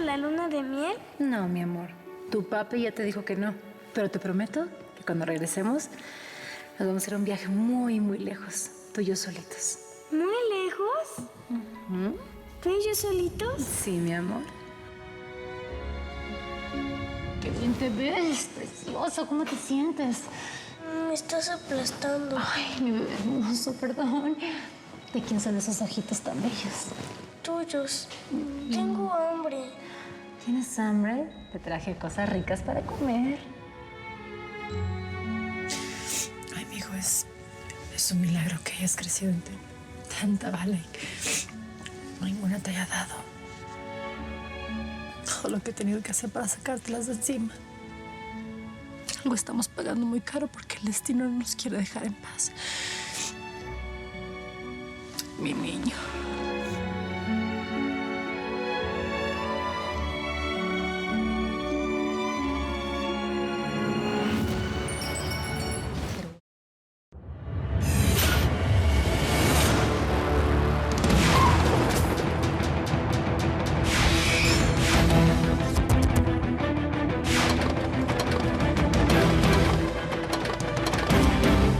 la luna de miel? No, mi amor. Tu papi ya te dijo que no. Pero te prometo que cuando regresemos nos vamos a hacer un viaje muy, muy lejos. Tú y yo solitos. ¿Muy lejos? ¿Tú y yo solitos? Sí, mi amor. Qué bien te ves, precioso. ¿Cómo te sientes? Me estás aplastando. Ay, mi bebé hermoso, perdón. ¿De quién son esos ojitos tan bellos? Tuyos. Tengo hambre. ¿Tienes hambre? Te traje cosas ricas para comer. Ay, mi hijo, es un milagro que hayas crecido en tanta bala y que ninguna te haya dado todo lo que he tenido que hacer para sacártelas de encima. Algo estamos pagando muy caro porque el destino no nos quiere dejar en paz. Mi niño.